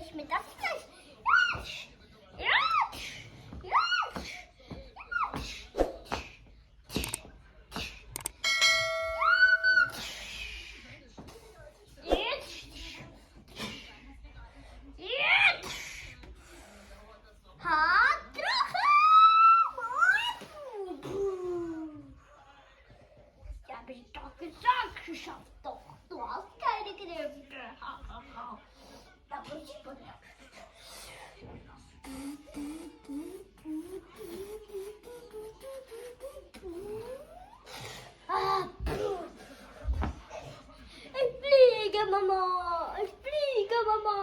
ich mit das gleich. Hab ich doch gesagt, geschafft doch. Du hast keine Kräfte. Da muss ich von dir. Ich fliege, Mama. Ich fliege, Mama.